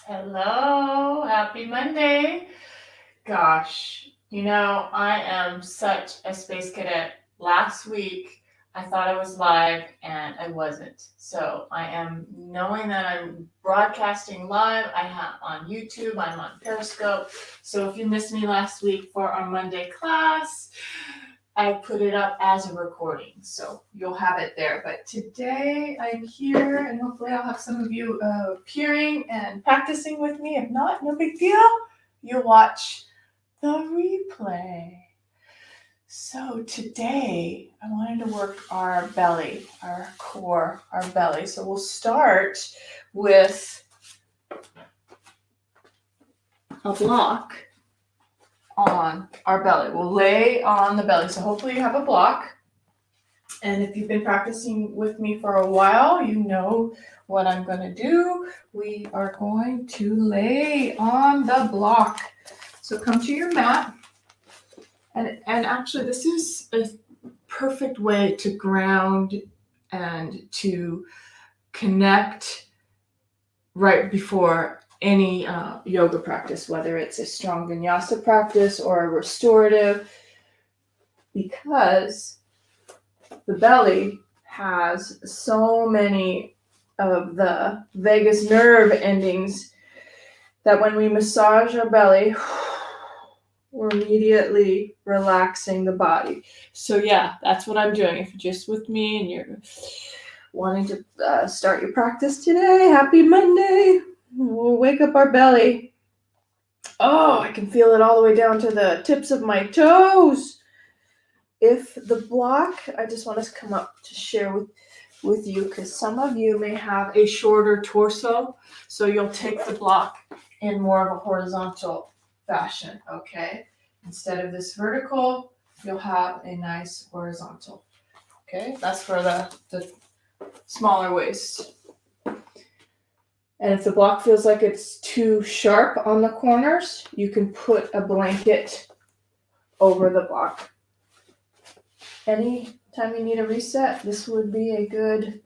Hello, happy Monday. Gosh, I am such a space cadet. Last week, I thought I was live and I wasn't. So I am knowing that I'm broadcasting live. I have on YouTube, I'm on Periscope. So if you missed me last week for our Monday class, I put it up as a recording, so you'll have it there. But today I'm here, and hopefully I'll have some of you appearing and practicing with me. If not, no big deal. You'll watch the replay. So today I wanted to work our belly, our core, our belly. So we'll start with a block on our belly. We'll lay on the belly. So hopefully you have a block. And if you've been practicing with me for a while, you know what I'm going to do. We are going to lay on the block. So come to your mat. And actually, this is a perfect way to ground and to connect right before any yoga practice, whether it's a strong vinyasa practice or a restorative, because the belly has so many of the vagus nerve endings that when we massage our belly, we're immediately relaxing the body. So yeah, that's what I'm doing. If you're just with me and you're wanting to start your practice today, happy Monday. We'll wake up our belly. Oh, I can feel it all the way down to the tips of my toes. If the block, I just want to come up to share with you, because some of you may have a shorter torso, so you'll take the block in more of a horizontal fashion, okay? Instead of this vertical, you'll have a nice horizontal, okay? That's for the smaller waist. And if the block feels like it's too sharp on the corners, you can put a blanket over the block. Anytime you need a reset, this would be a good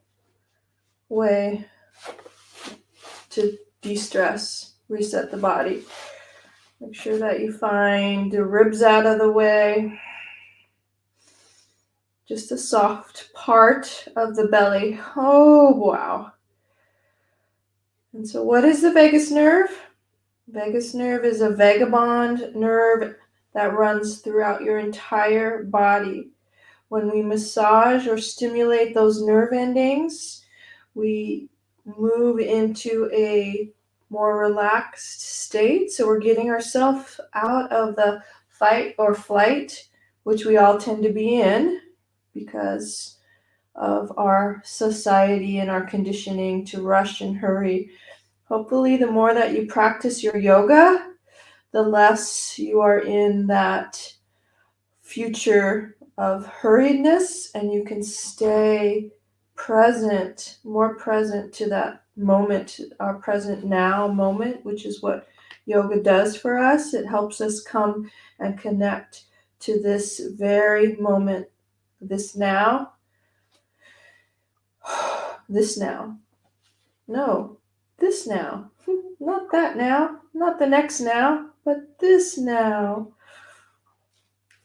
way to de-stress, reset the body. Make sure that you find the ribs out of the way. Just a soft part of the belly. Oh, wow. And so what is the vagus nerve? Vagus nerve is a vagabond nerve that runs throughout your entire body. When we massage or stimulate those nerve endings, we move into a more relaxed state. So we're getting ourselves out of the fight or flight, which we all tend to be in because of our society and our conditioning to rush and hurry. Hopefully, the more that you practice your yoga, the less you are in that future of hurriedness, and you can stay present, more present to that moment, our present now moment, which is what yoga does for us. It helps us come and connect to this very moment, this now, this now. No, this now. Not that now, not the next now, but this now.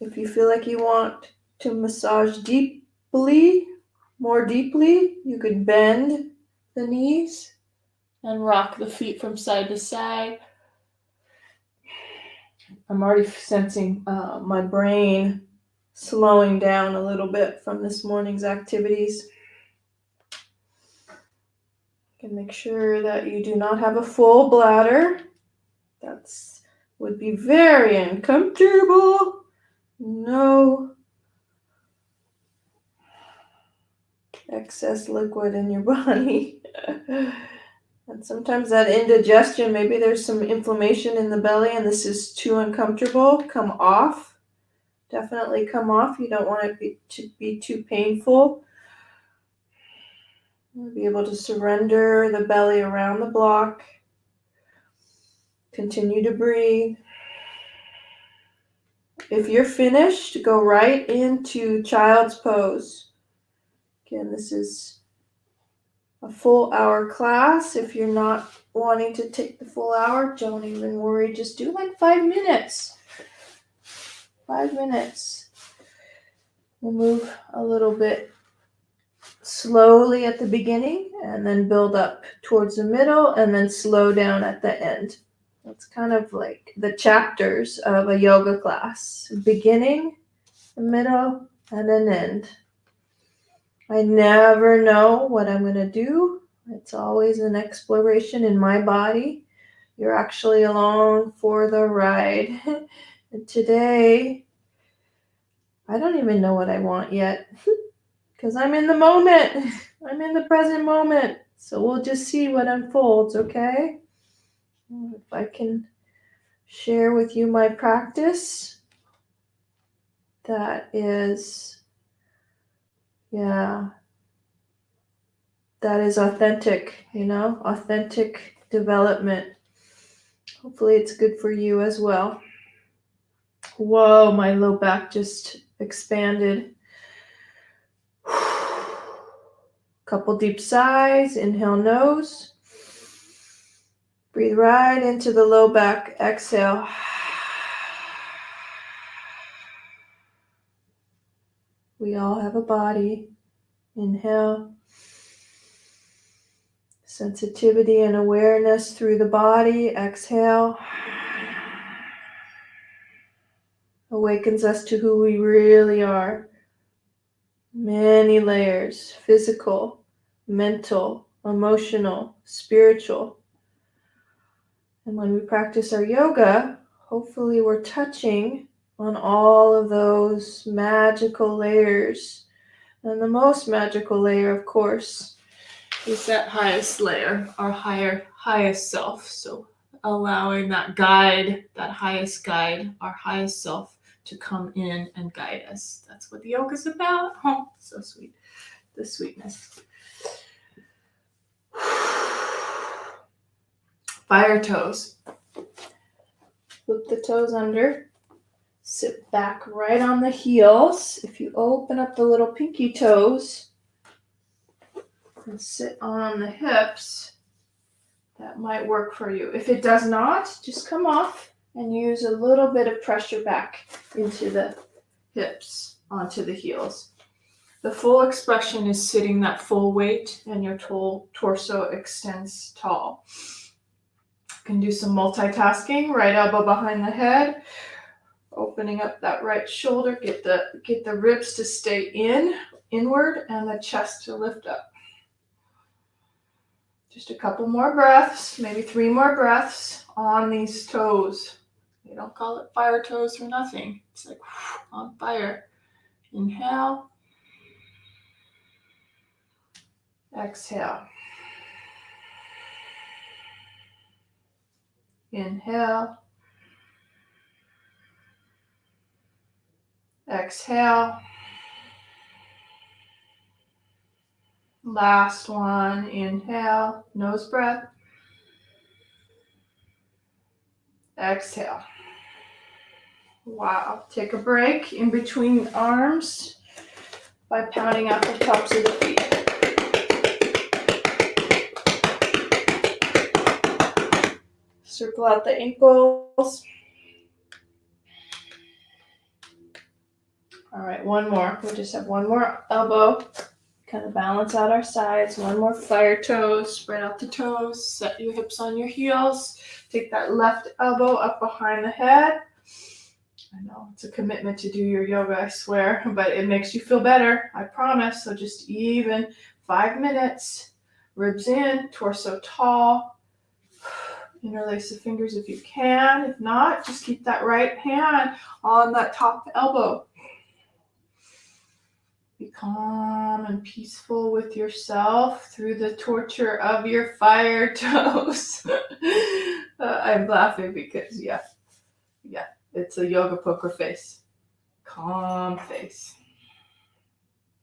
If you feel like you want to massage deeply, more deeply, you could bend the knees and rock the feet from side to side. I'm already sensing my brain slowing down a little bit from this morning's activities. You can make sure that you do not have a full bladder. That would be very uncomfortable. No excess liquid in your body. And sometimes that indigestion, maybe there's some inflammation in the belly and this is too uncomfortable. Come off. Definitely come off. You don't want it to be too painful. You'll be able to surrender the belly around the block. Continue to breathe. If you're finished, go right into child's pose. Again, this is a full hour class. If you're not wanting to take the full hour, don't even worry. Just do like 5 minutes. 5 minutes. We'll move a little bit slowly at the beginning and then build up towards the middle and then slow down at the end. That's kind of like the chapters of a yoga class. Beginning, a middle, and an end. I never know what I'm going to do. It's always an exploration in my body. You're actually along for the ride. And today, I don't even know what I want yet because I'm in the moment. I'm in the present moment. So we'll just see what unfolds, okay? If I can share with you my practice, that is, that is authentic, authentic development. Hopefully it's good for you as well. Whoa, my low back just expanded. Couple deep sighs. Inhale, nose. Breathe right into the low back. Exhale. We all have a body. Inhale. Sensitivity and awareness through the body. Exhale. Awakens us to who we really are. Many layers: physical, mental, emotional, spiritual. And when we practice our yoga, hopefully we're touching on all of those magical layers. And the most magical layer, of course, is that highest layer, our highest self. So allowing that guide, that highest guide, our highest self to come in and guide us. That's what the yoga is about. Oh, so sweet. The sweetness. Fire toes. Flip the toes under. Sit back right on the heels. If you open up the little pinky toes and sit on the hips, that might work for you. If it does not, just come off and use a little bit of pressure back into the hips, onto the heels. The full expression is sitting that full weight and your torso extends tall. You can do some multitasking. Right elbow behind the head, opening up that right shoulder. Get the ribs to stay inward, and the chest to lift up. Just a couple more breaths, maybe 3 more breaths on these toes. They don't call it fire toes for nothing. It's like on fire. Inhale. Exhale. Inhale. Exhale. Last one. Inhale. Nose breath. Exhale. Wow. Take a break in between arms by pounding out the tops of the feet. Circle out the ankles. All right, one more. We'll just have one more elbow. Kind of balance out our sides. One more fire toes. Spread out the toes. Set your hips on your heels. Take that left elbow up behind the head. I know it's a commitment to do your yoga, I swear, but it makes you feel better, I promise. So just even 5 minutes. Ribs in, torso tall. Interlace the fingers if you can. If not, just keep that right hand on that top elbow. Be calm and peaceful with yourself through the torture of your fire toes. I'm laughing because, yeah, it's a yoga poker face. Calm face.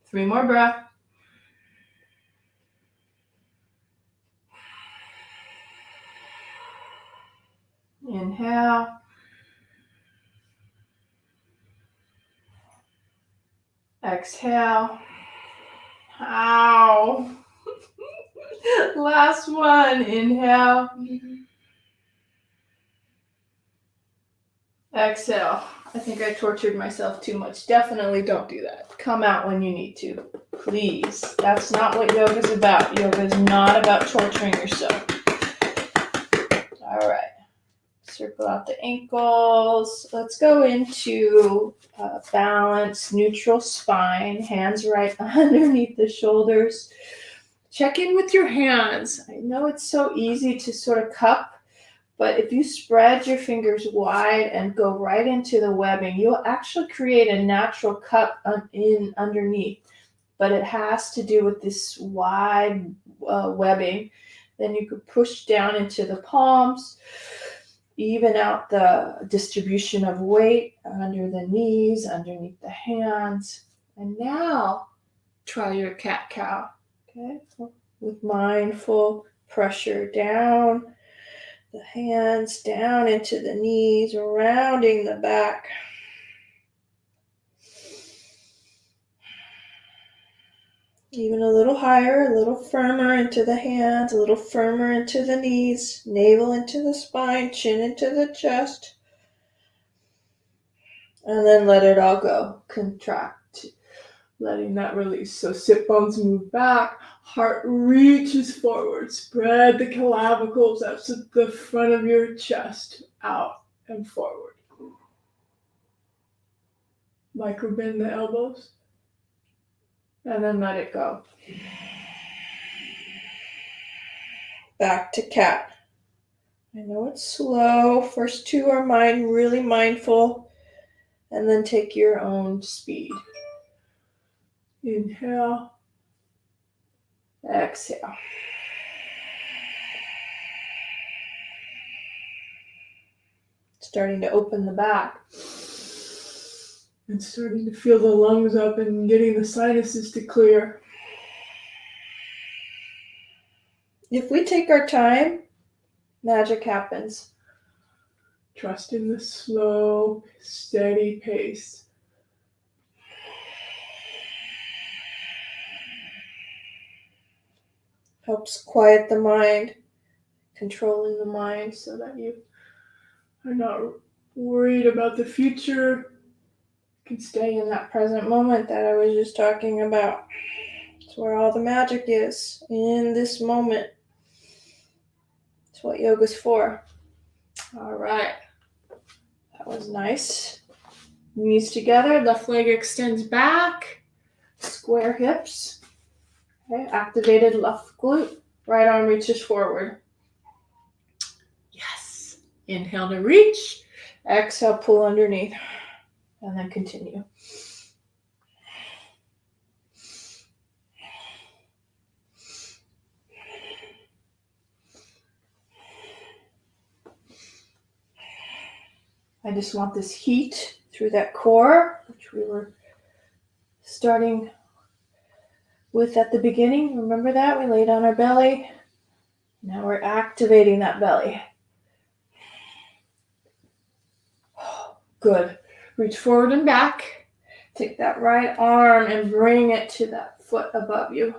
3 more breaths. Inhale. Exhale. Ow. Last one. Inhale. Exhale. I think I tortured myself too much. Definitely don't do that. Come out when you need to. Please. That's not what yoga is about. Yoga is not about torturing yourself. All right. Circle out the ankles. Let's go into balance, neutral spine. Hands right underneath the shoulders. Check in with your hands. I know it's so easy to sort of cup, but if you spread your fingers wide and go right into the webbing, you'll actually create a natural cup in underneath. But it has to do with this wide webbing. Then you could push down into the palms, even out the distribution of weight under the knees, underneath the hands. And now try your cat-cow. Okay, with mindful pressure down the hands, down into the knees, rounding the back. Even a little higher, a little firmer into the hands, a little firmer into the knees, navel into the spine, chin into the chest. And then let it all go. Contract. Letting that release. So sit bones move back. Heart reaches forward. Spread the clavicles up to the front of your chest. Out and forward. Micro bend the elbows. And then let it go. Back to cat. I know it's slow. First two are really mindful. And then take your own speed. Inhale. Exhale. Starting to open the back. And starting to feel the lungs up and getting the sinuses to clear. If we take our time, magic happens. Trust in the slow, steady pace. Helps quiet the mind, controlling the mind so that you are not worried about the future. You can stay in that present moment that I was just talking about. It's where all the magic is, in this moment. It's what yoga's for. All right. That was nice. Knees together, left leg extends back, square hips. Okay, activated left glute, right arm reaches forward. Yes. Inhale to reach, exhale, pull underneath, and then continue. I just want this heat through that core, which we were starting with at the beginning. Remember that? We laid on our belly. Now we're activating that belly. Good. Reach forward and back. Take that right arm and bring it to that foot above you.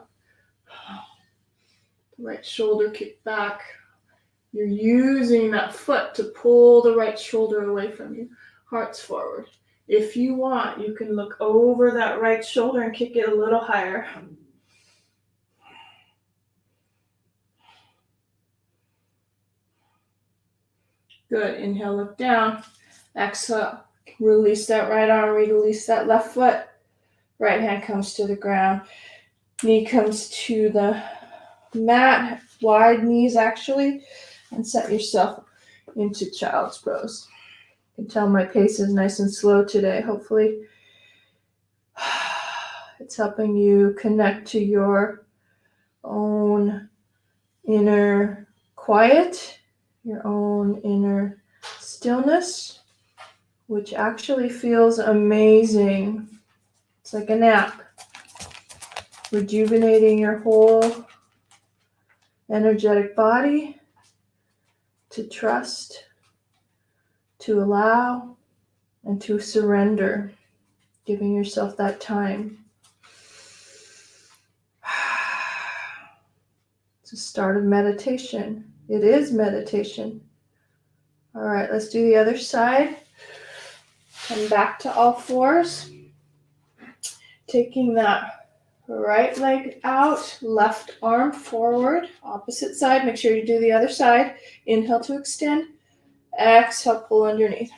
Right shoulder kick back. You're using that foot to pull the right shoulder away from you. Heart's forward. If you want, you can look over that right shoulder and kick it a little higher. Good. Inhale, look down. Exhale. Release that right arm. Release that left foot. Right hand comes to the ground. Knee comes to the mat. Wide knees, actually. And set yourself into child's pose. You can tell my pace is nice and slow today. Hopefully, it's helping you connect to your own inner quiet, your own inner stillness, which actually feels amazing. It's like a nap, rejuvenating your whole energetic body, to trust, to allow, and to surrender, giving yourself that time. the start of meditation. It is meditation. All right, let's do the other side. Come back to all fours. Taking that right leg out, left arm forward, opposite side. Make sure you do the other side. Inhale to extend. Exhale, pull underneath.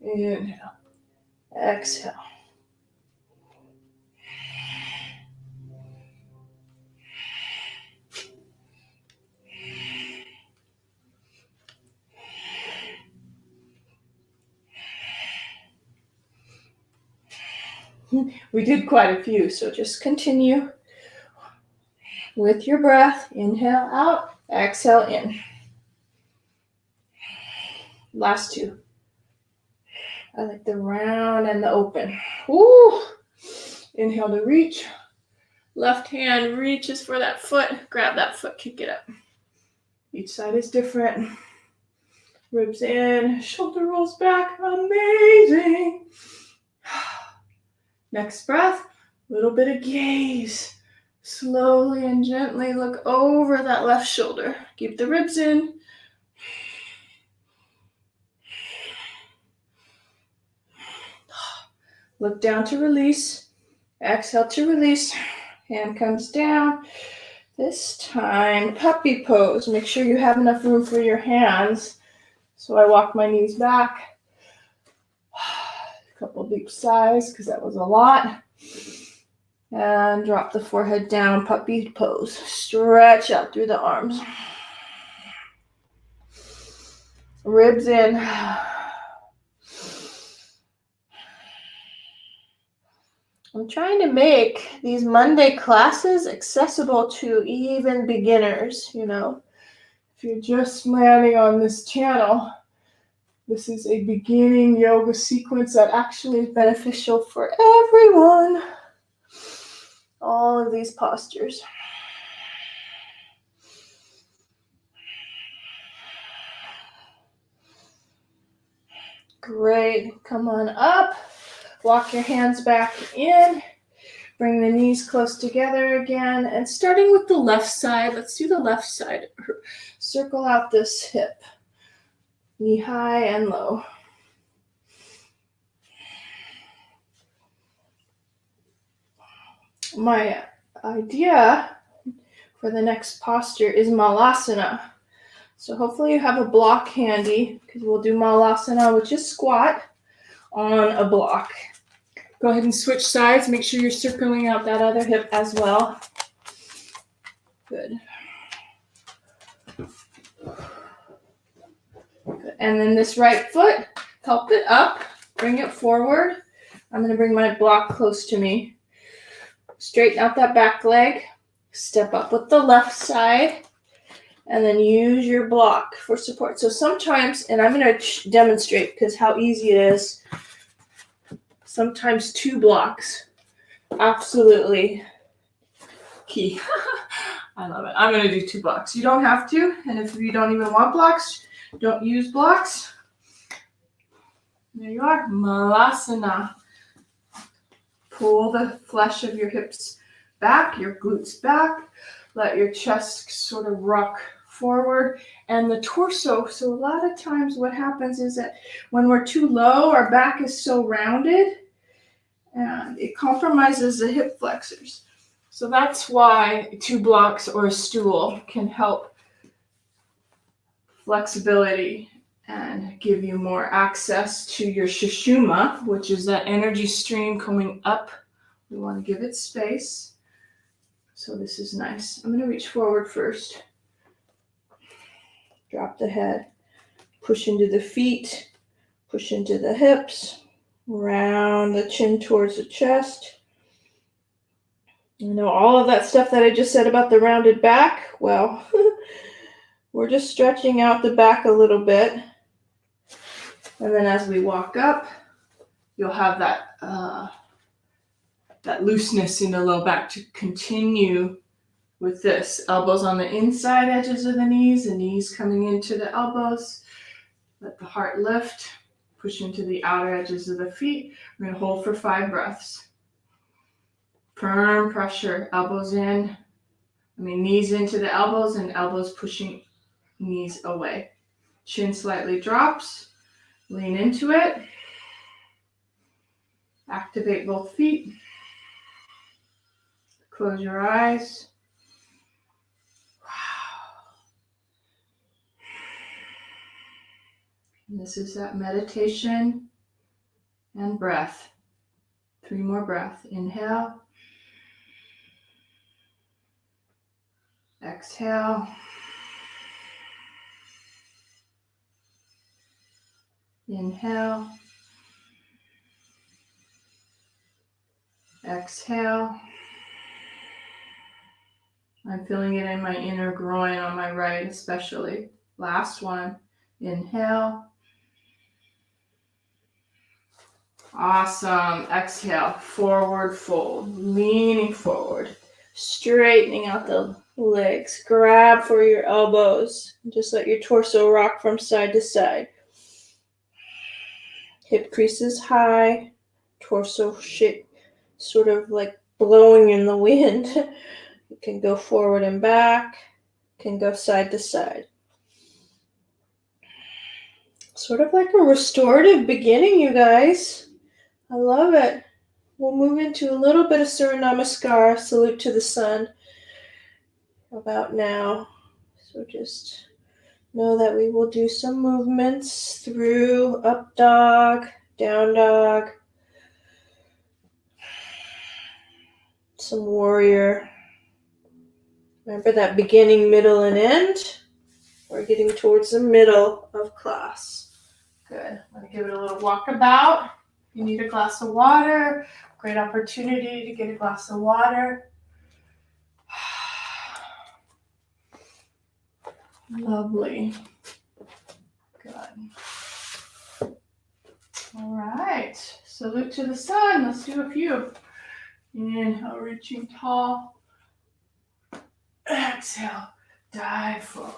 Inhale. Exhale. We did quite a few, so just continue with your breath. Inhale out, exhale in. Last two. I like the round and the open. Woo! Inhale to reach. Left hand reaches for that foot. Grab that foot, kick it up. Each side is different. Ribs in, shoulder rolls back. Amazing. Next breath, a little bit of gaze. Slowly and gently look over that left shoulder. Keep the ribs in. Look down to release. Exhale to release. Hand comes down. This time, puppy pose. Make sure you have enough room for your hands. So I walk my knees back. A couple deep sighs because that was a lot. And drop the forehead down, puppy pose. Stretch out through the arms. Ribs in. I'm trying to make these Monday classes accessible to even beginners, If you're just landing on this channel, this is a beginning yoga sequence that actually is beneficial for everyone. All of these postures. Great. Come on up. Walk your hands back in. Bring the knees close together again. And starting with the left side, let's do the left side. Circle out this hip. Knee high and low. My idea for the next posture is Malasana. So hopefully you have a block handy because we'll do Malasana, which is squat on a block. Go ahead and switch sides. Make sure you're circling out that other hip as well. Good. Good. And then this right foot, help it up, bring it forward. I'm going to bring my block close to me. Straighten out that back leg. Step up with the left side. And then use your block for support. So sometimes, and I'm going to demonstrate because how easy it is. Sometimes 2 blocks. Absolutely key. I love it. I'm going to do 2 blocks. You don't have to. And if you don't even want blocks, don't use blocks. There you are. Malasana. Pull the flesh of your hips back, your glutes back. Let your chest sort of rock forward and the torso. So a lot of times what happens is that when we're too low, our back is so rounded and it compromises the hip flexors. So that's why 2 blocks or a stool can help flexibility and give you more access to your Sushumna, which is that energy stream coming up. We want to give it space. So this is nice. I'm going to reach forward first. Drop the head. Push into the feet. Push into the hips. Round the chin towards the chest. All of that stuff that I just said about the rounded back, well, we're just stretching out the back a little bit. And then as we walk up, you'll have that looseness in the low back to continue with this. Elbows on the inside edges of the knees coming into the elbows. Let the heart lift. Push into the outer edges of the feet. We're going to hold for 5 breaths. Firm pressure, elbows in, Knees into the elbows and elbows pushing knees away. Chin slightly drops. Lean into it. Activate both feet. Close your eyes. Wow. And this is that meditation and breath. 3 more breaths. Inhale. Exhale. Inhale. Exhale. I'm feeling it in my inner groin on my right especially. Last one. Inhale. Awesome. Exhale. Forward fold. Leaning forward. Straightening out the legs. Grab for your elbows. Just let your torso rock from side to side. Hip creases high. Torso shape sort of like blowing in the wind. You can go forward and back. Can go side to side. Sort of like a restorative beginning, you guys. I love it. We'll move into a little bit of Surya Namaskar, salute to the sun, about now. So just know that we will do some movements through up dog, down dog, some warrior. Remember that beginning, middle, and end? We're getting towards the middle of class. Good. I'm going to give it a little walkabout. You need a glass of water. Great opportunity to get a glass of water. Lovely. Good. All right. Salute to the sun. Let's do a few. Inhale, reaching tall. Exhale, dive forward.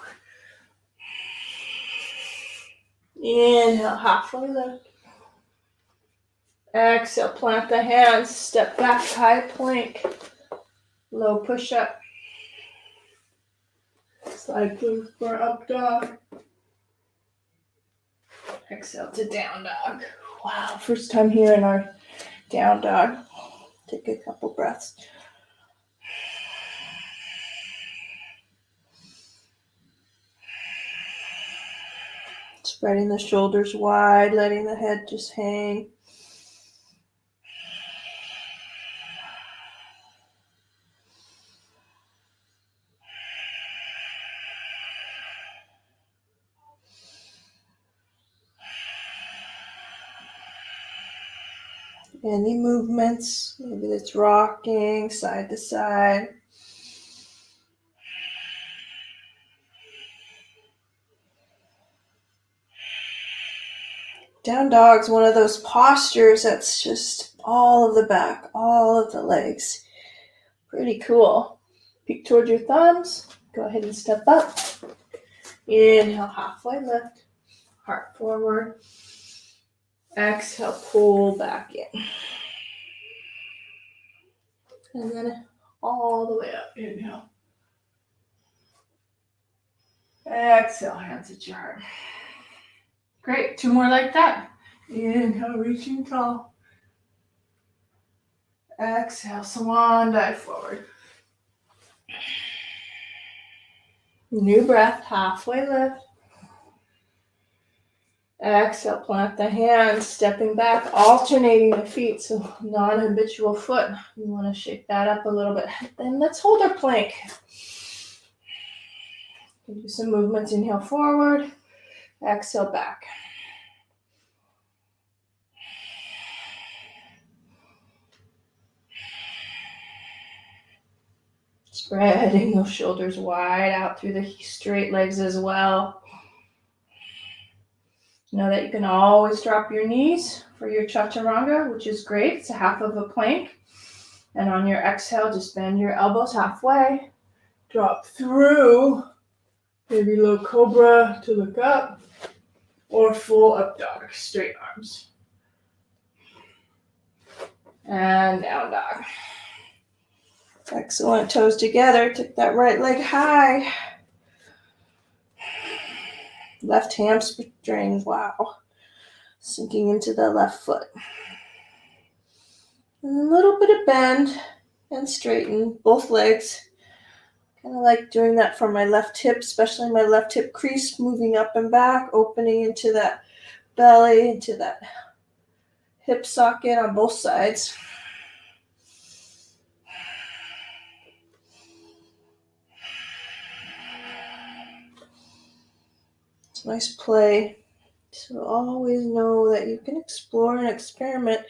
Inhale, halfway lift. Exhale, plant the hands, step back, high plank, low push-up. Slide through for up dog. Exhale to down dog. Wow, first time here in our down dog. Take a couple breaths. Spreading the shoulders wide, letting the head just hang. Any movements, maybe that's rocking side to side. Down dog's one of those postures that's just all of the back, all of the legs. Pretty cool. Peek towards your thumbs. Go ahead and step up. Inhale, halfway lift. Heart forward. Exhale, pull back in. And then all the way up. Inhale. Exhale, hands at your heart. Great. 2 more like that. Inhale, reaching tall. Exhale, swan dive forward. New breath, halfway lift. Exhale, plant the hands, stepping back, alternating the feet, so non-habitual foot. You want to shake that up a little bit. Then let's hold our plank. Do some movements, inhale forward, exhale back. Spreading those shoulders wide out through the straight legs as well. Know that you can always drop your knees for your chaturanga, which is great. It's a half of a plank. And on your exhale, just bend your elbows halfway. Drop through. Maybe low cobra to look up. Or full up dog, straight arms. And down dog. Excellent. Toes together. Take that right leg high. Left hamstring. Wow. Sinking into the left foot. And a little bit of bend and straighten both legs. Kind of like doing that for my left hip, especially my left hip crease, moving up and back, opening into that belly, into that hip socket on both sides. It's a nice play. So always know that you can explore and experiment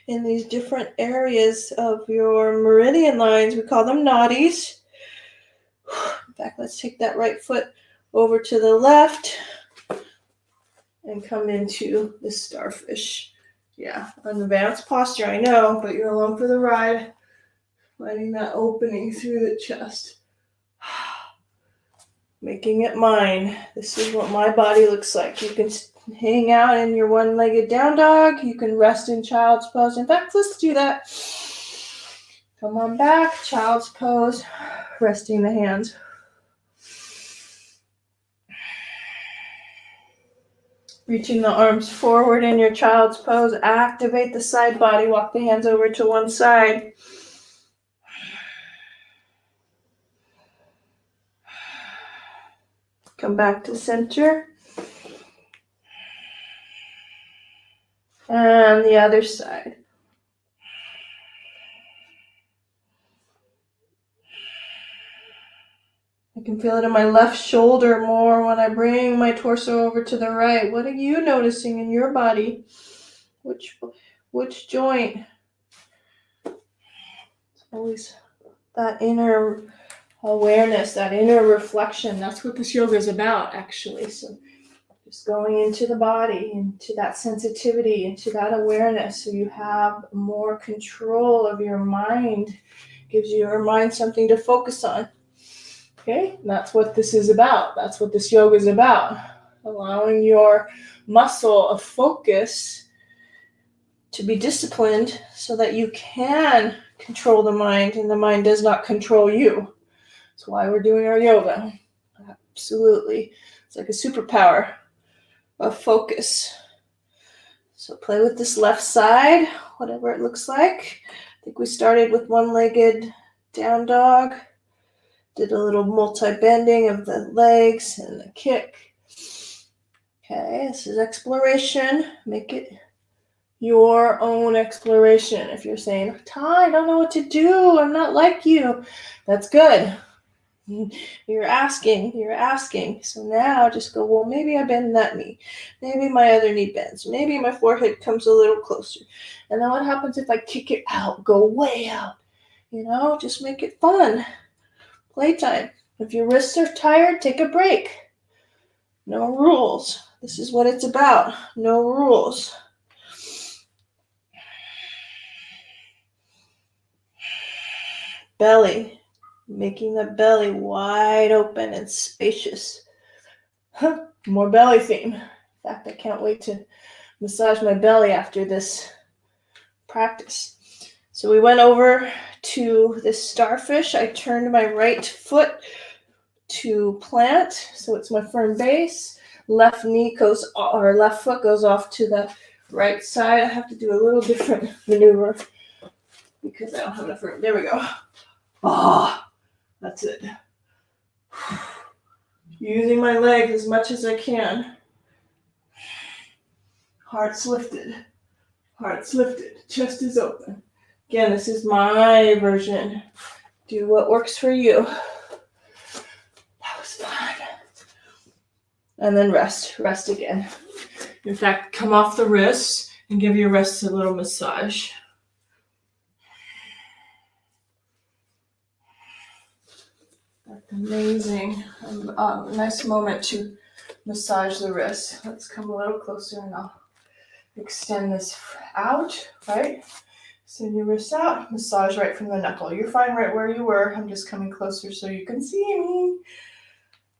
in these different areas of your meridian lines. We call them nadis. In fact, let's take that right foot over to the left and come into the starfish. Yeah, an advanced posture, I know, but you're along for the ride. Finding that opening through the chest. Making it mine. This is what my body looks like. You can hang out in your one-legged down dog. You can rest in child's pose. In fact, let's do that. Come on back, child's pose, resting the hands. Reaching the arms forward in your child's pose. Activate the side body. Walk the hands over to one side. Come back to center. And the other side. I can feel it in my left shoulder more when I bring my torso over to the right. What are you noticing in your body? Which joint? It's always that inner awareness, that inner reflection. That's what this yoga is about, actually. So just going into the body, into that sensitivity, into that awareness, so you have more control of your mind. Gives your mind something to focus on. Okay, and that's what this is about. That's what this yoga is about. Allowing your muscle of focus to be disciplined so that you can control the mind and the mind does not control you. That's why we're doing our yoga. Absolutely. It's like a superpower of focus. So play with this left side, whatever it looks like. I think we started with one-legged down dog. Did a little multi-bending of the legs and the kick. Okay, this is exploration. Make it your own exploration. If you're saying, Ty, I don't know what to do. I'm not like you. That's good. You're asking. So now just go, well, maybe I bend that knee. Maybe my other knee bends. Maybe my forehead comes a little closer. And then what happens if I kick it out, go way out? Just make it fun. Playtime. If your wrists are tired, take a break. No rules. This is what it's about. No rules. Belly. Making the belly wide open and spacious. More belly theme. In fact, I can't wait to massage my belly after this practice. So we went over to this starfish. I turned my right foot to plant, so it's my firm base. Left foot goes off to the right side. I have to do a little different maneuver because I don't have enough room. There we go. That's it. Using my legs as much as I can. Heart's lifted. Chest is open. Again, this is my version. Do what works for you. That was fun. And then rest again. In fact, come off the wrists and give your wrists a little massage. That's amazing. Nice moment to massage the wrists. Let's come a little closer and I'll extend this out, right? Send your wrists out, massage right from the knuckle. You're fine right where you were. I'm just coming closer so you can see me.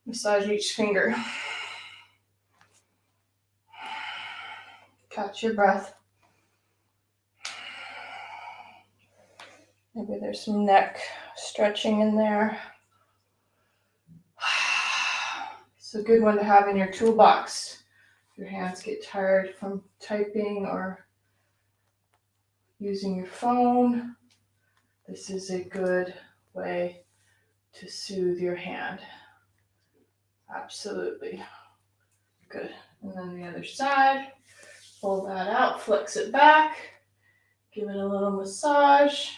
Massage each finger. Catch your breath. Maybe there's some neck stretching in there. It's a good one to have in your toolbox. If your hands get tired from typing or using your phone, this is a good way to soothe your hand. Absolutely. Good. And then the other side, pull that out, flex it back, give it a little massage.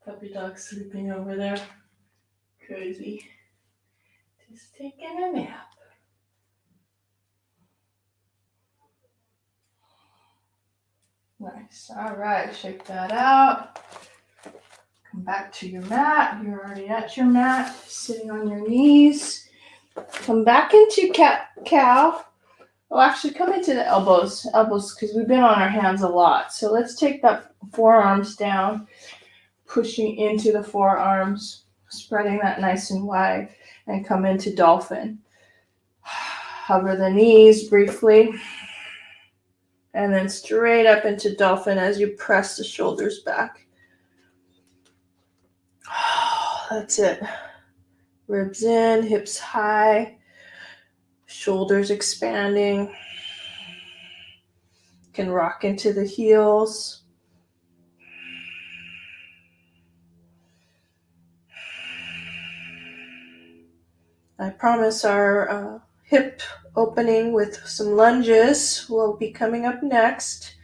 Puppy dog sleeping over there. Crazy. Just taking a nap. Nice. All right, shake that out. Come back to your mat. You're already at your mat, sitting on your knees. Come back into cat-cow. Oh, actually, come into the elbows, because we've been on our hands a lot. So let's take that forearms down, pushing into the forearms, spreading that nice and wide, and come into dolphin. Hover the knees briefly, and then straight up into dolphin as you press the shoulders back. That's it. Ribs in, hips high, shoulders expanding. Can rock into the heels. I promise our hip opening with some lunges will be coming up next.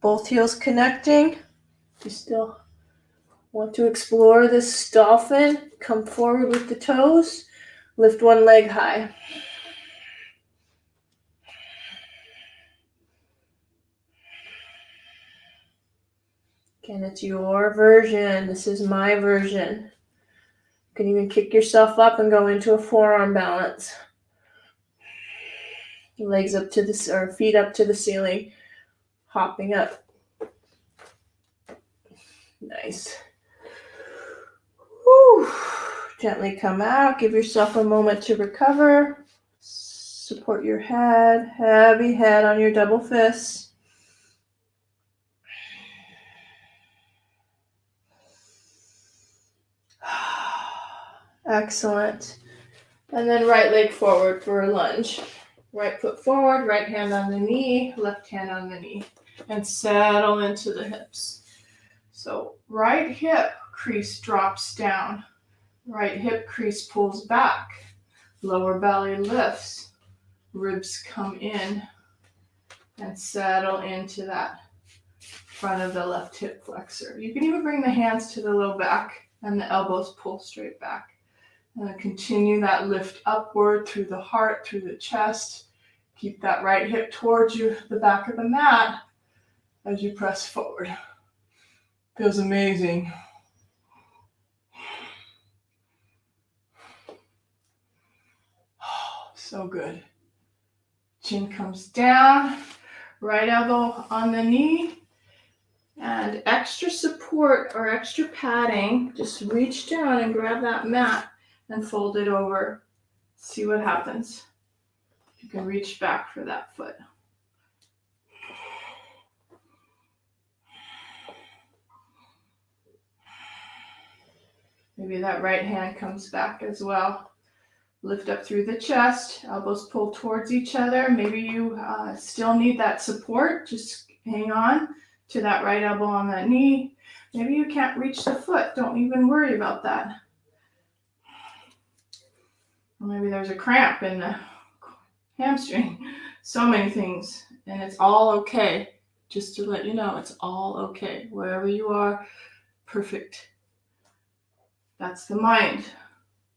Both heels connecting. You still want to explore this dolphin? Come forward with the toes. Lift one leg high. Again, it's your version. This is my version. You can even kick yourself up and go into a forearm balance. Legs up to the, or feet up to the ceiling, hopping up. Nice. Whew. Gently come out. Give yourself a moment to recover. Support your head. Heavy head on your double fists. Excellent. And then right leg forward for a lunge. Right foot forward, right hand on the knee, left hand on the knee. And settle into the hips. So right hip crease drops down. Right hip crease pulls back. Lower belly lifts. Ribs come in and settle into that front of the left hip flexor. You can even bring the hands to the low back and the elbows pull straight back. And then continue that lift upward through the heart, through the chest. Keep that right hip towards you, the back of the mat, as you press forward. Feels amazing. Oh, so good. Chin comes down, right elbow on the knee. And extra support or extra padding, just reach down and grab that mat and fold it over. See what happens. You can reach back for that foot. Maybe that right hand comes back as well. Lift up through the chest, elbows pull towards each other. Maybe you still need that support. Just hang on to that right elbow on that knee. Maybe you can't reach the foot. Don't even worry about that. Or maybe there's a cramp in the hamstring. So many things. And it's all okay. Just to let you know, it's all okay. Wherever you are, perfect. That's the mind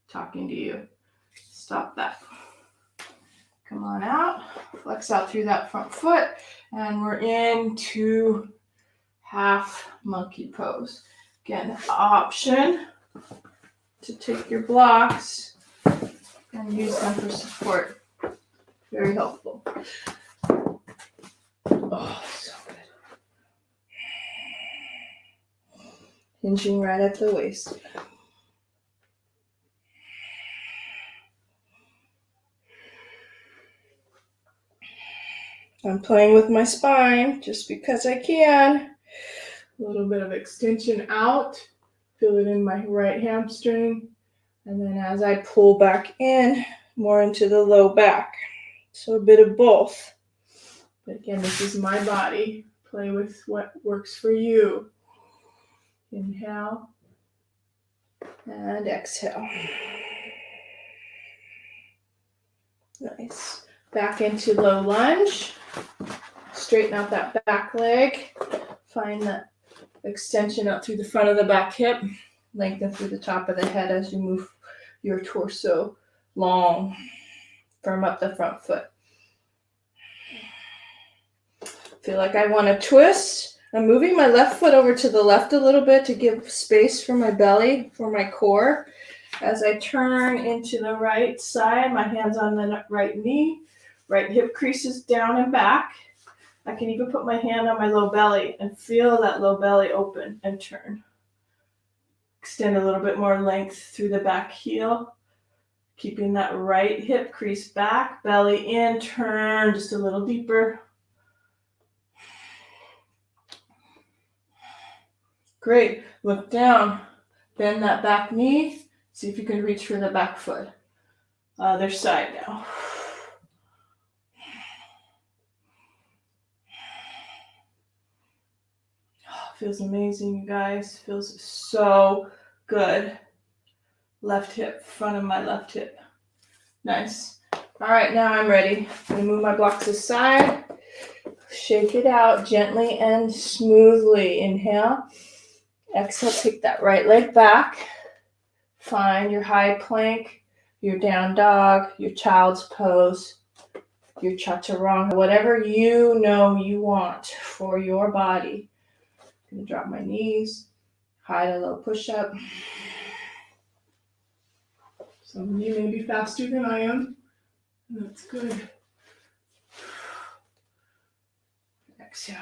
talking to you. Stop that. Come on out. Flex out through that front foot. And we're into half monkey pose. Again, option to take your blocks and use them for support. Very helpful. Oh, so good. Hinging right at the waist. I'm playing with my spine just because I can. A little bit of extension out. Feel it in my right hamstring. And then as I pull back in, more into the low back. So a bit of both. But again, this is my body. Play with what works for you. Inhale and exhale. Nice. Back into low lunge. Straighten out that back leg. Find that extension out through the front of the back hip. Lengthen through the top of the head as you move your torso long. Firm up the front foot. Feel like I want to twist. I'm moving my left foot over to the left a little bit to give space for my belly, for my core. As I turn into the right side, my hands on the right knee, right hip creases down and back. I can even put my hand on my low belly and feel that low belly open and turn. Extend a little bit more length through the back heel. Keeping that right hip crease back, belly in, turn just a little deeper. Great. Look down. Bend that back knee. See if you can reach for the back foot. Other side now. Feels amazing, you guys. Feels so good. Left hip, front of my left hip. Nice. All right, now I'm ready. I'm going to move my blocks aside. Shake it out gently and smoothly. Inhale. Exhale, take that right leg back. Find your high plank, your down dog, your child's pose, your chaturanga, whatever you know you want for your body. I'm going to drop my knees, high to low push-up. Some of you may be faster than I am. That's good. Exhale.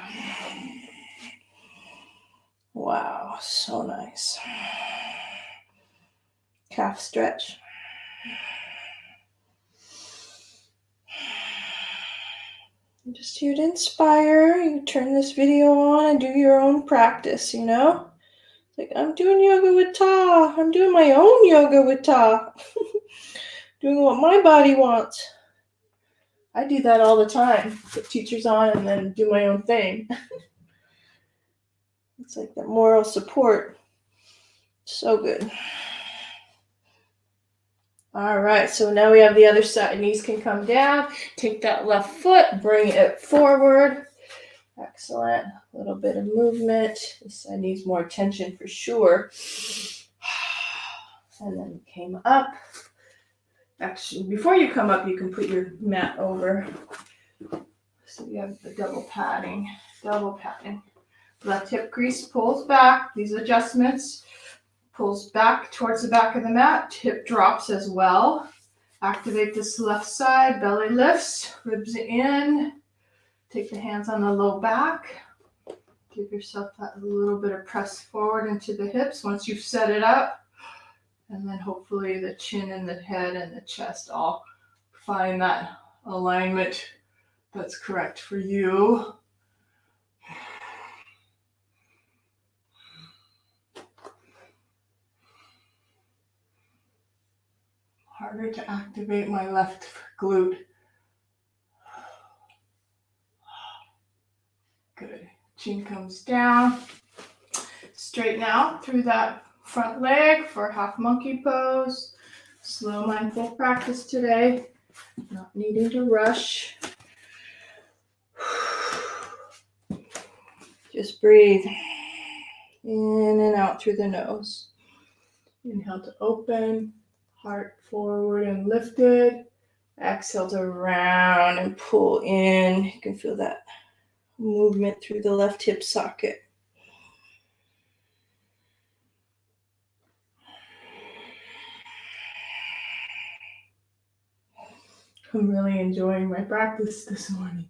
Wow, so nice. Calf stretch. I'm just here to inspire. You turn this video on and do your own practice, you know? Like, I'm doing yoga with Ta. I'm doing my own yoga with Ta. Doing what my body wants. I do that all the time. Put teachers on and then do my own thing. It's like that moral support. So good. All right, so now we have the other side. Knees can come down. Take that left foot, bring it forward. Excellent. A little bit of movement. This side needs more attention for sure. And then came up. Actually, before you come up, you can put your mat over. So you have the double padding. Left hip crease pulls back. These adjustments. Pulls back towards the back of the mat. Hip drops as well. Activate this left side. Belly lifts. Ribs in. Take the hands on the low back. Give yourself that little bit of press forward into the hips once you've set it up. And then hopefully the chin and the head and the chest all find that alignment that's correct for you. Harder to activate my left glute. Good. Chin comes down. Straighten out through that front leg for half monkey pose. Slow mindful practice today. Not needing to rush. Just breathe in and out through the nose. Inhale to open, heart forward and lifted. Exhale to round and pull in. You can feel that movement through the left hip socket. I'm really enjoying my practice this morning,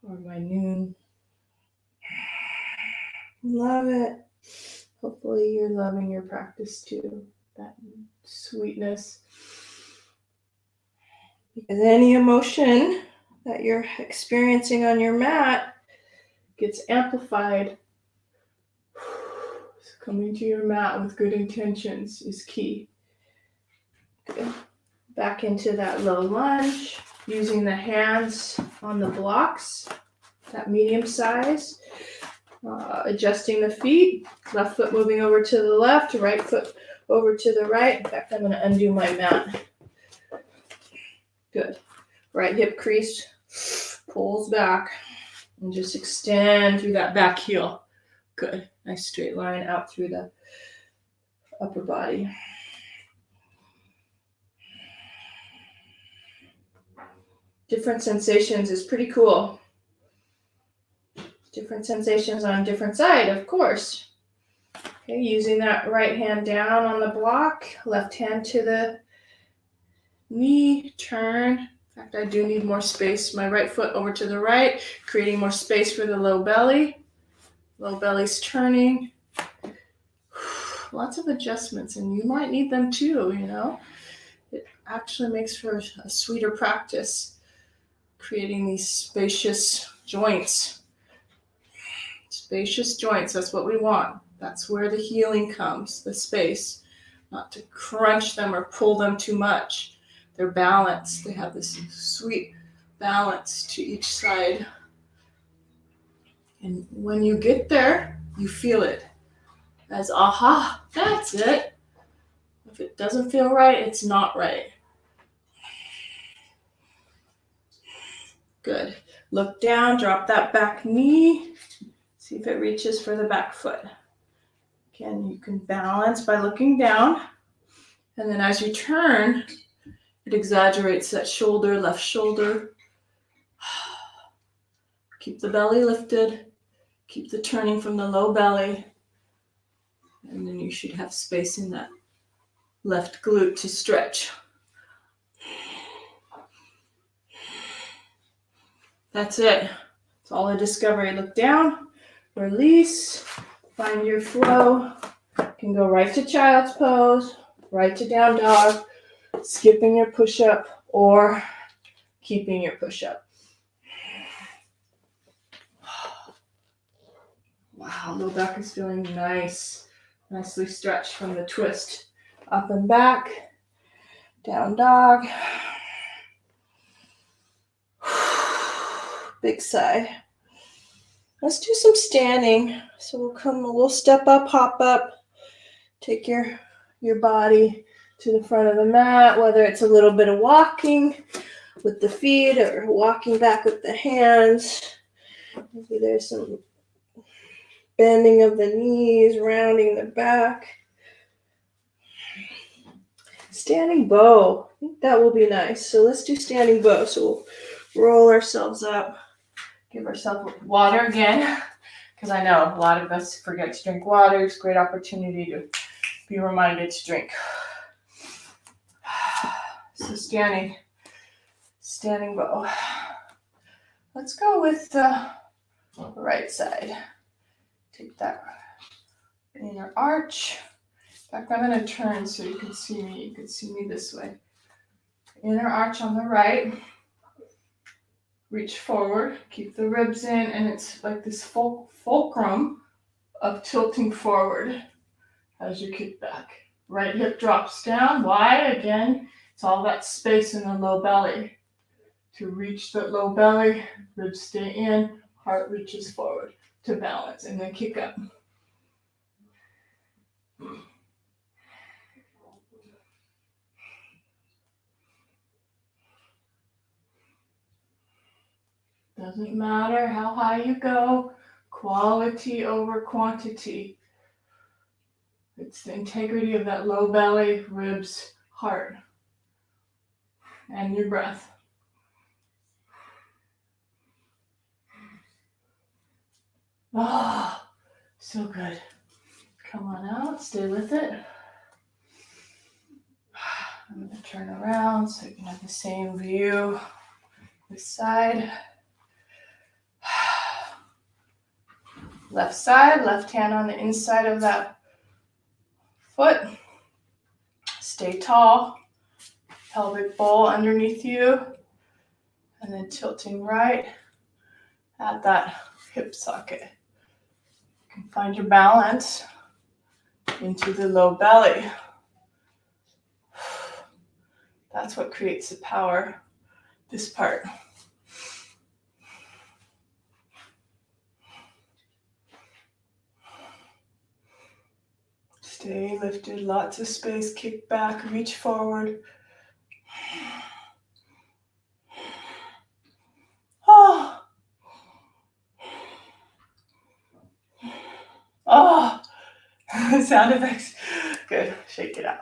or my noon. Love it. Hopefully you're loving your practice too. That sweetness. Because any emotion that you're experiencing on your mat gets amplified. So coming to your mat with good intentions is key. Good. Back into that low lunge, using the hands on the blocks, that medium size. Adjusting the feet, left foot moving over to the left, right foot over to the right. In fact, I'm going to undo my mat. Good. Right hip crease pulls back and just extend through that back heel. Good. Nice straight line out through the upper body. Different sensations is pretty cool. Different sensations on different side, of course. Okay, using that right hand down on the block, left hand to the knee, turn. In fact, I do need more space. My right foot over to the right, creating more space for the low belly. Low belly's turning. Lots of adjustments, and you might need them too, you know. It actually makes for a sweeter practice, creating these spacious joints. Spacious joints, that's what we want. That's where the healing comes, the space. Not to crunch them or pull them too much. They're balanced. They have this sweet balance to each side. And when you get there, you feel it as, aha, that's it. If it doesn't feel right, it's not right. Good. Look down, drop that back knee. See if it reaches for the back foot. Again, you can balance by looking down. And then as you turn, it exaggerates that shoulder, left shoulder. Keep the belly lifted. Keep the turning from the low belly. And then you should have space in that left glute to stretch. That's it. It's all a discovery. Look down, release, find your flow. You can go right to child's pose, right to down dog, skipping your push-up or keeping your push-up. Wow, low back is feeling nice. Nicely stretched from the twist. Up and back, down dog. Big sigh. Let's do some standing. So we'll step up, hop up, take your body to the front of the mat, whether it's a little bit of walking with the feet or walking back with the hands. Maybe there's some bending of the knees, rounding the back. Standing bow. I think that will be nice. So let's do standing bow. So we'll roll ourselves up. Give ourselves water again, because I know a lot of us forget to drink water. It's a great opportunity to be reminded to drink. So standing bow. Let's go with the right side. Take that inner arch. In fact, I'm going to turn so you can see me. You can see me this way. Inner arch on the right. Reach forward, keep the ribs in, and it's like this fulcrum of tilting forward as you kick back. Right hip drops down, wide again. It's all that space in the low belly. To reach that low belly, ribs stay in, heart reaches forward to balance, and then kick up. Doesn't matter how high you go, quality over quantity. It's the integrity of that low belly, ribs, heart, and your breath. Ah, so good. Come on out, stay with it. I'm going to turn around so you can have the same view this side. Left side, left hand on the inside of that foot. Stay tall. Pelvic bowl underneath you. and then tilting right at that hip socket. You can find your balance into the low belly. That's what creates the power, this part. Stay lifted, lots of space, kick back, reach forward. Oh. Oh. Sound effects. Good. Shake it out.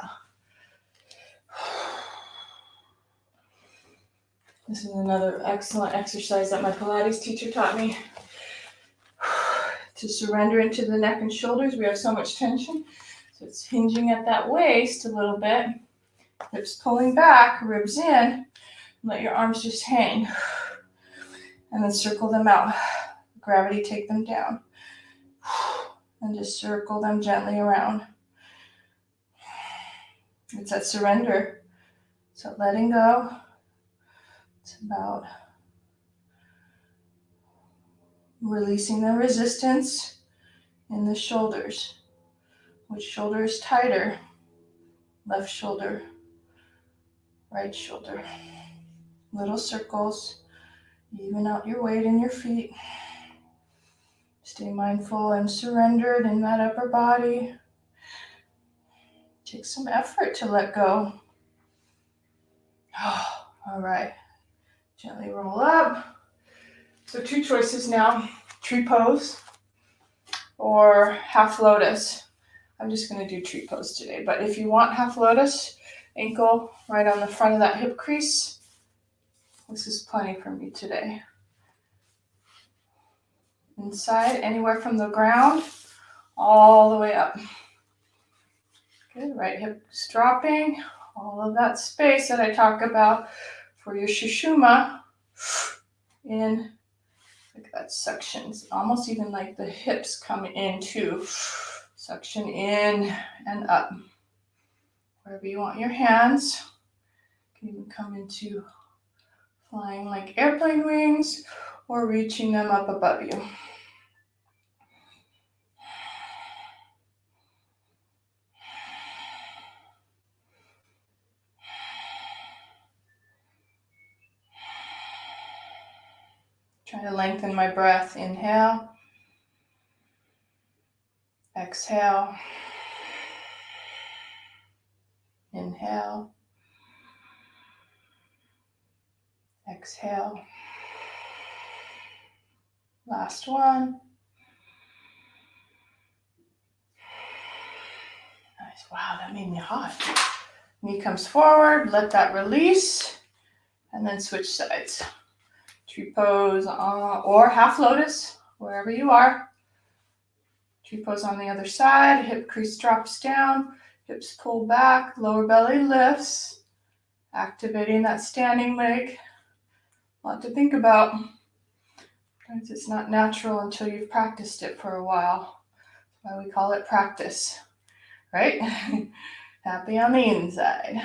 This is another excellent exercise that my Pilates teacher taught me. To surrender into the neck and shoulders. We have so much tension. So it's hinging at that waist a little bit. Hips pulling back, ribs in. Let your arms just hang. And then circle them out. Gravity, take them down. And just circle them gently around. It's that surrender. So letting go. It's about releasing the resistance in the shoulders. Which shoulder is tighter? Left shoulder, right shoulder. Little circles. Even out your weight in your feet. Stay mindful and surrendered in that upper body. Take some effort to let go. All right. Gently roll up. So 2 choices now. Tree pose or half lotus. I'm just going to do tree pose today. But if you want half lotus, ankle right on the front of that hip crease, this is plenty for me today. Inside, anywhere from the ground, all the way up. Good, right hip is dropping. All of that space that I talk about for your Shushuma in, like that suction. Almost even like the hips come into suction in and up. Wherever you want your hands. You can even come into flying like airplane wings or reaching them up above you. Try to lengthen my breath. Inhale. Exhale. Inhale. Exhale. Last one. Nice. Wow, that made me hot. Knee comes forward. Let that release. And then switch sides. Tree pose or half lotus, wherever you are. Tree pose on the other side. Hip crease drops down. Hips pull back. Lower belly lifts. Activating that standing leg. A lot to think about. Sometimes it's not natural until you've practiced it for a while. That's why we call it practice, right? Happy on the inside.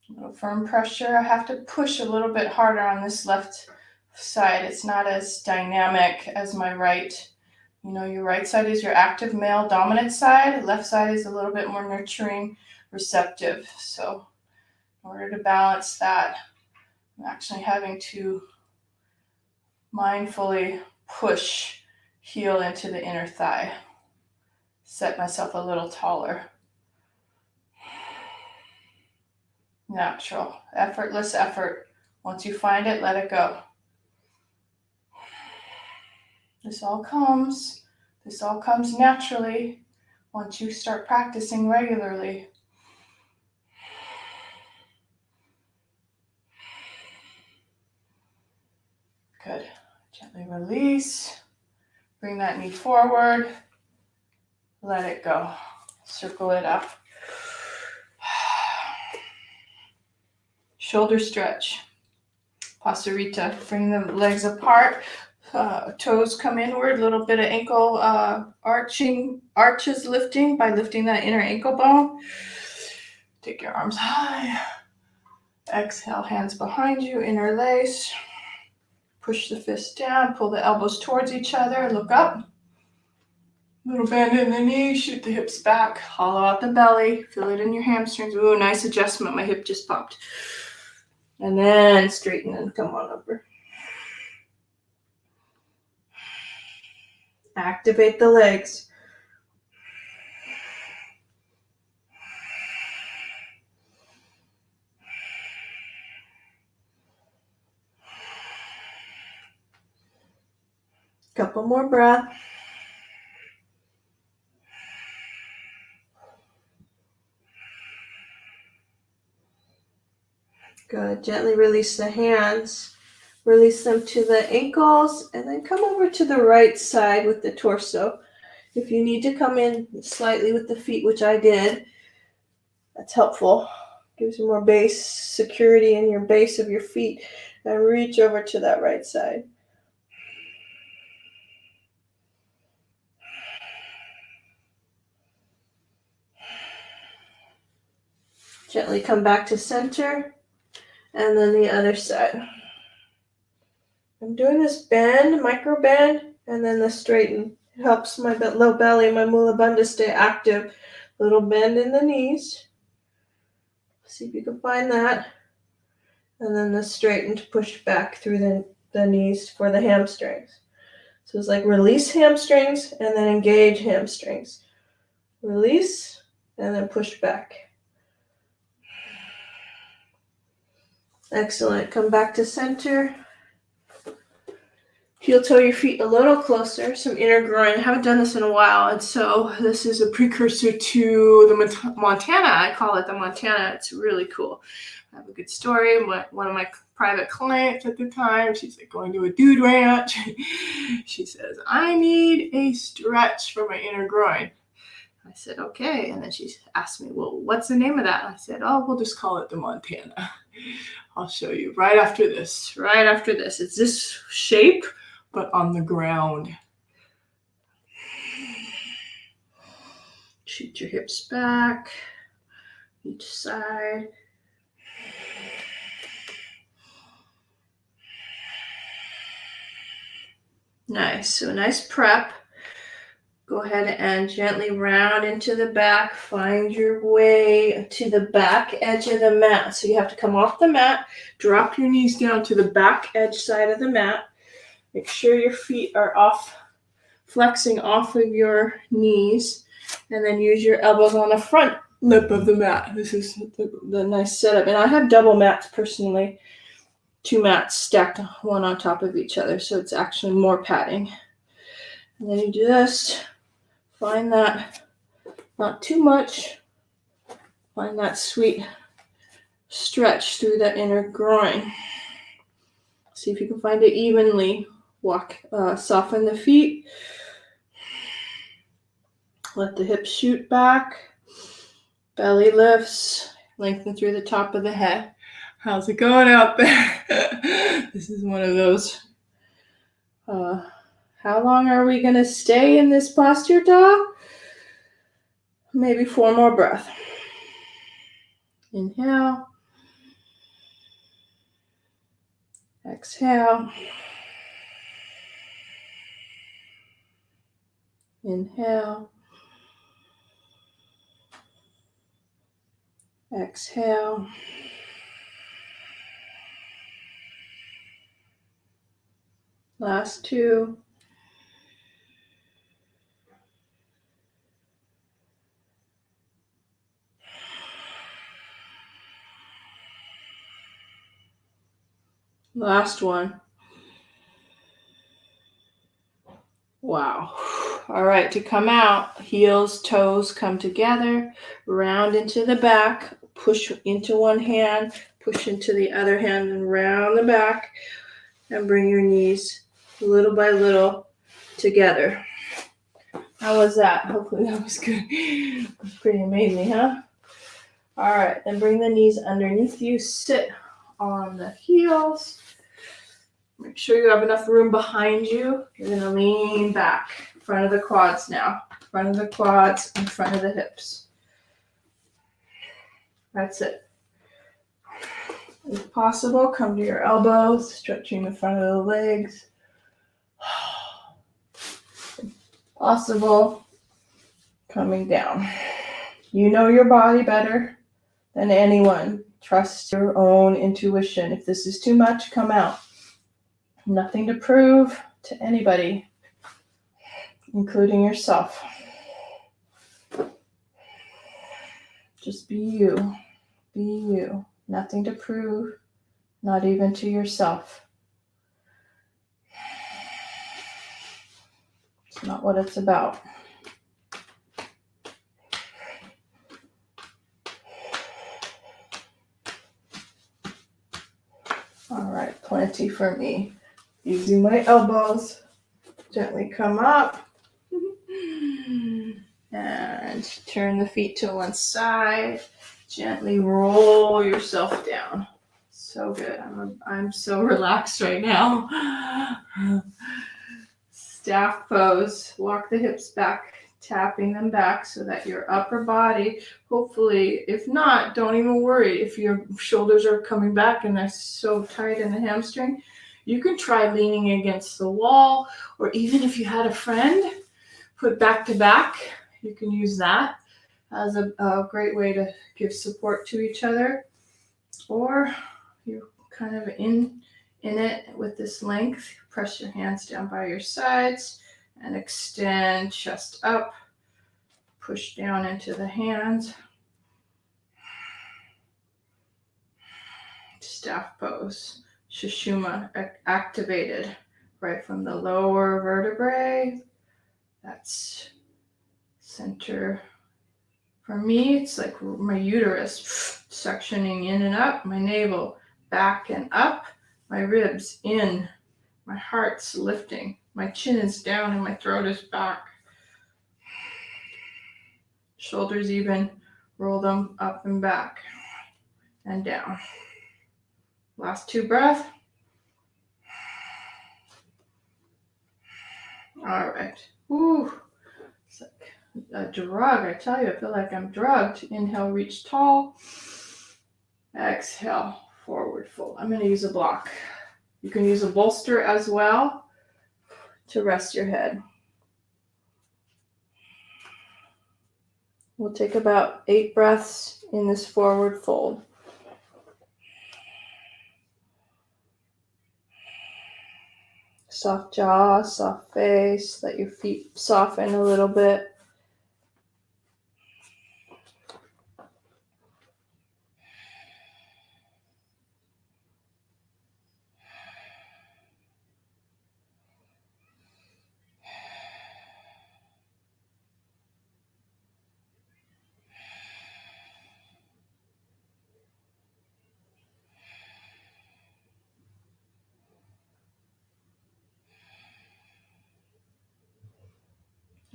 A little firm pressure. I have to push a little bit harder on this left side. It's not as dynamic as my right. You know, your right side is your active male dominant side. Left side is a little bit more nurturing, receptive. So in order to balance that, I'm actually having to mindfully push heel into the inner thigh. Set myself a little taller. Natural, effortless effort. Once you find it, let it go. This all comes naturally once you start practicing regularly. Good. Gently release. Bring that knee forward. Let it go. Circle it up. Shoulder stretch. Pasarita. Bring the legs apart. Toes come inward. A little bit of ankle arches lifting by lifting that inner ankle bone. Take your arms high. Exhale, hands behind you, interlace. Push the fists down, pull the elbows towards each other, look up. Little bend in the knees, shoot the hips back, hollow out the belly, feel it in your hamstrings. Ooh, nice adjustment, my hip just popped. And then straighten and come on over. Activate the legs. Couple more breaths. Good. Gently release the hands. Release them to the ankles and then come over to the right side with the torso. If you need to come in slightly with the feet, which I did, that's helpful. Gives you more base security in your base of your feet. And reach over to that right side. Gently come back to center. And then the other side. I'm doing this bend, micro bend, and then the straighten. It helps my low belly, my mula bandha stay active. Little bend in the knees. See if you can find that. And then the straighten to push back through the knees for the hamstrings. So it's like release hamstrings and then engage hamstrings. Release and then push back. Excellent. Come back to center. Heel toe your feet a little closer, some inner groin. I haven't done this in a while, and so this is a precursor to the Montana. I call it the Montana. It's really cool. I have a good story. One of my private clients at the time, she's like going to a dude ranch. She says, I need a stretch for my inner groin. I said, okay. And then she asked me, well, what's the name of that? I said, oh, we'll just call it the Montana. I'll show you right after this. Right after this. It's this shape, but on the ground. Shoot your hips back, each side. Nice. So nice prep. Go ahead and gently round into the back. Find your way to the back edge of the mat. So you have to come off the mat, drop your knees down to the back edge side of the mat. Make sure your feet are flexing off of your knees, and then use your elbows on the front lip of the mat. This is the nice setup. And I have double mats personally, 2 mats stacked one on top of each other, so it's actually more padding. And then you just find that, not too much, find that sweet stretch through that inner groin. See if you can find it evenly. Soften the feet. Let the hips shoot back. Belly lifts. Lengthen through the top of the head. How's it going out there? This is one of those. How long are we going to stay in this posture, doll? Maybe 4 more breaths. Inhale. Exhale. Inhale. Exhale. Last 2. Last one. Wow. All right, to come out, heels, toes come together, round into the back, push into one hand, push into the other hand, and round the back, and bring your knees little by little together. How was that? Hopefully that was good. It was pretty amazing, huh? All right, then bring the knees underneath you, sit on the heels. Make sure you have enough room behind you. You're going to lean back. Front of the quads now. Front of the quads and front of the hips. That's it. If possible, come to your elbows, stretching the front of the legs. Possible, coming down. You know your body better than anyone. Trust your own intuition. If this is too much, come out. Nothing to prove to anybody, including yourself. Just be you. Be you. Nothing to prove, not even to yourself. It's not what it's about. All right, plenty for me. Using my elbows, gently come up. And turn the feet to one side. Gently roll yourself down. So good. I'm so relaxed right now. Staff pose. Walk the hips back, tapping them back so that your upper body, hopefully, if not, don't even worry. If your shoulders are coming back and they're so tight in the hamstring, you can try leaning against the wall, or even if you had a friend, put back to back. You can use that as a great way to give support to each other. Or you're kind of in it with this length. Press your hands down by your sides and extend chest up. Push down into the hands. Staff pose. Sushumna activated right from the lower vertebrae. That's center. For me, it's like my uterus sectioning in and up, my navel back and up, my ribs in, my heart's lifting, my chin is down and my throat is back. Shoulders even, roll them up and back and down. Last 2 breaths. All right. Woo. It's like a drug. I tell you, I feel like I'm drugged. Inhale, reach tall. Exhale, forward fold. I'm going to use a block. You can use a bolster as well to rest your head. We'll take about 8 breaths in this forward fold. Soft jaw, soft face. Let your feet soften a little bit.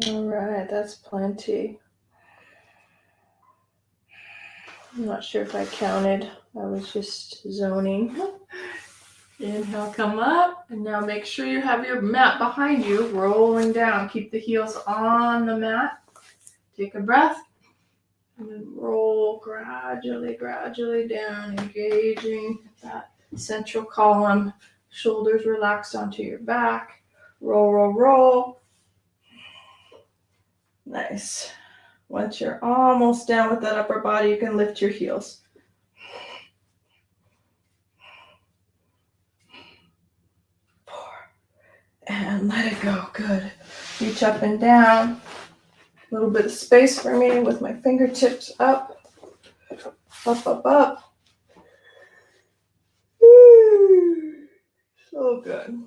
All right, that's plenty. I'm not sure if I counted. I was just zoning. Inhale, come up. And now make sure you have your mat behind you, rolling down. Keep the heels on the mat. Take a breath. And then roll gradually down, engaging that central column. Shoulders relaxed onto your back. Roll. Nice. Once you're almost down with that upper body, you can lift your heels. And let it go. Good. Reach up and down. A little bit of space for me with my fingertips up. Up. Woo. So good.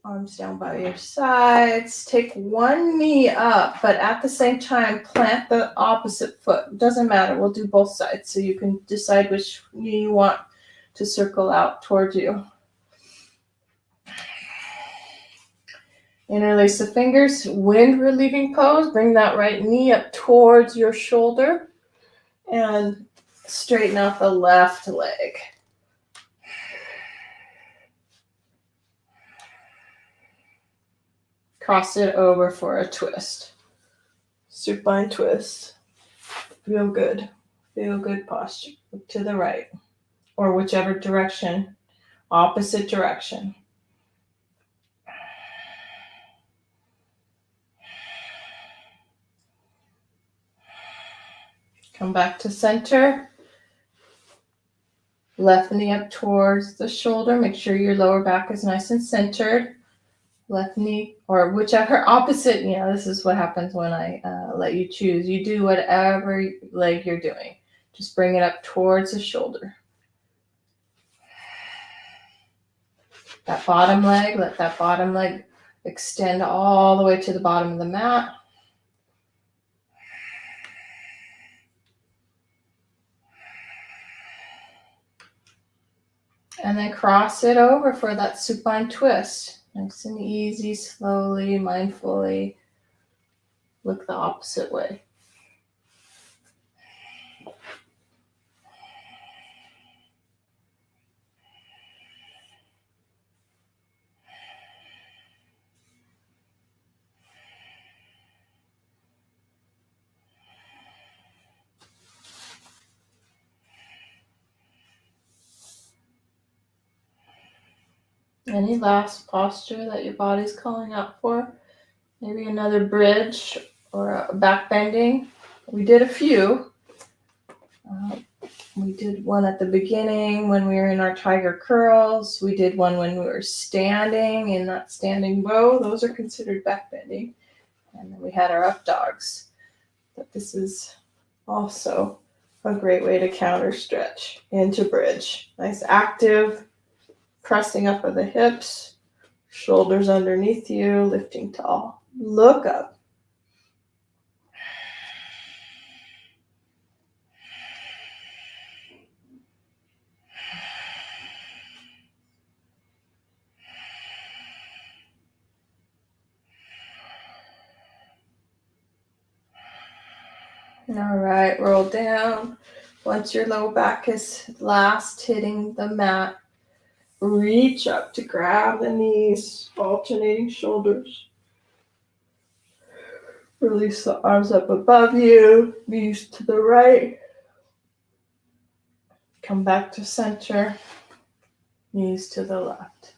Arms down by your sides. Take one knee up, but at the same time, plant the opposite foot. Doesn't matter. We'll do both sides, so you can decide which knee you want to circle out towards you. Interlace the fingers. Wind relieving pose. Bring that right knee up towards your shoulder. And straighten out the left leg. Cross it over for a twist. Supine twist. Feel good. Feel good posture. Look to the right or whichever direction, opposite direction. Come back to center. Left knee up towards the shoulder. Make sure your lower back is nice and centered. Left knee, or whichever opposite, this is what happens when I let you choose. You do whatever leg you're doing. Just bring it up towards the shoulder. That bottom leg, let that bottom leg extend all the way to the bottom of the mat. And then cross it over for that supine twist. Nice and easy, slowly, mindfully. Look the opposite way. Any last posture that your body's calling out for? Maybe another bridge or a back bending. We did a few. We did one at the beginning when we were in our tiger curls. We did one when we were standing in that standing bow. Those are considered back bending. And then we had our up dogs. But this is also a great way to counter stretch into bridge. Nice active pressing up of the hips, shoulders underneath you, lifting tall. Look up. All right, roll down. Once your low back is last hitting the mat, reach up to grab the knees, alternating shoulders. Release the arms up above you, knees to the right. Come back to center, knees to the left.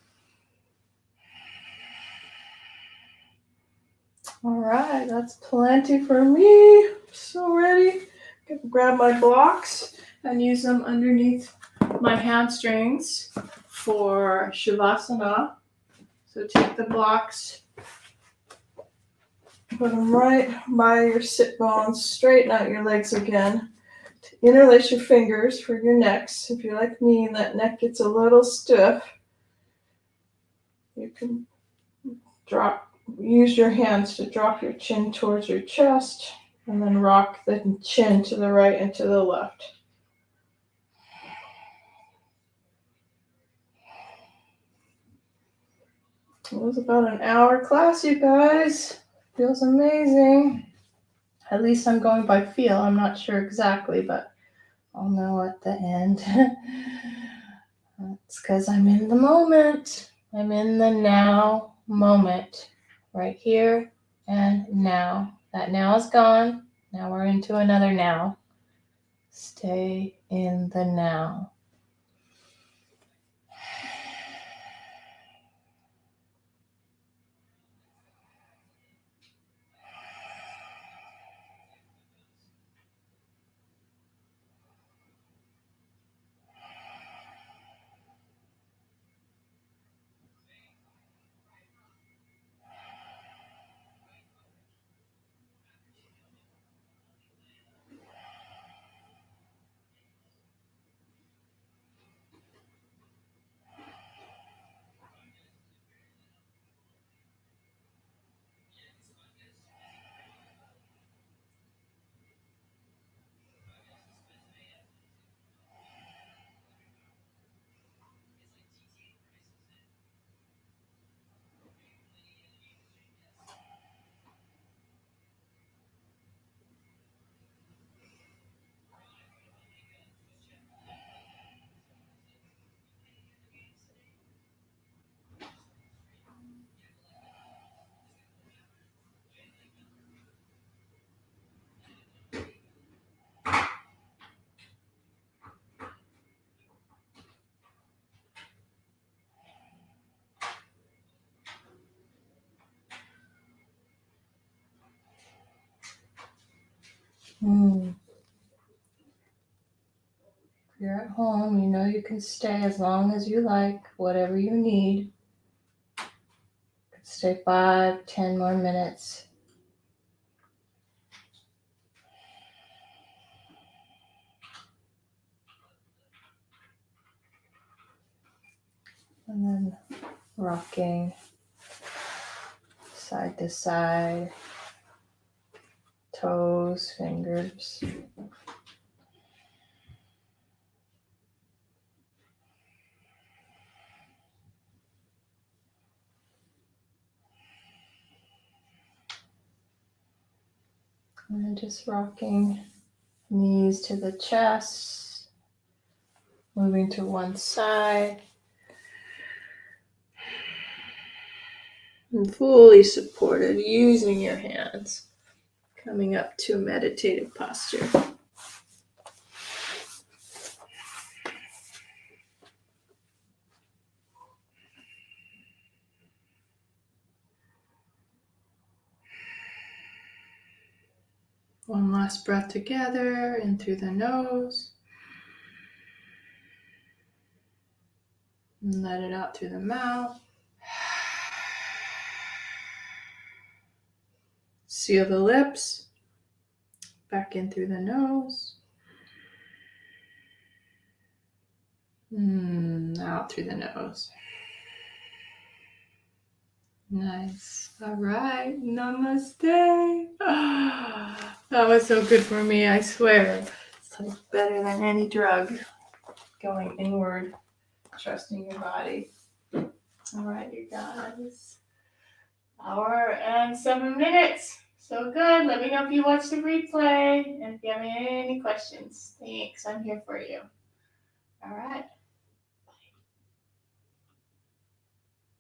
All right, that's plenty for me. So ready. I'm gonna grab my blocks and use them underneath my hamstrings for Savasana. So take the blocks, put them right by your sit bones, straighten out your legs again. Interlace your fingers for your necks. If you're like me and that neck gets a little stiff, you can use your hands to drop your chin towards your chest and then rock the chin to the right and to the left. It was about an hour class, you guys. Feels amazing. At least I'm going by feel. I'm not sure exactly, but I'll know at the end. It's because I'm in the moment. I'm in the now moment. Right here and now. That now is gone. Now we're into another now. Stay in the now. If you're at home, you know you can stay as long as you like, whatever you need. You can stay 5, 10 more minutes. And then rocking side to side, toes, fingers. And then just rocking knees to the chest, moving to one side. And fully supported, using your hands, coming up to a meditative posture. One last breath together, in through the nose. And let it out through the mouth. Seal the lips. Back in through the nose. Out through the nose. Nice. All right. Namaste. That was so good for me, I swear. It's like better than any drug. Going inward, trusting your body. All right, you guys. Hour and 7 minutes. So good. Let me know if you watch the replay and if you have any questions. Thanks. I'm here for you.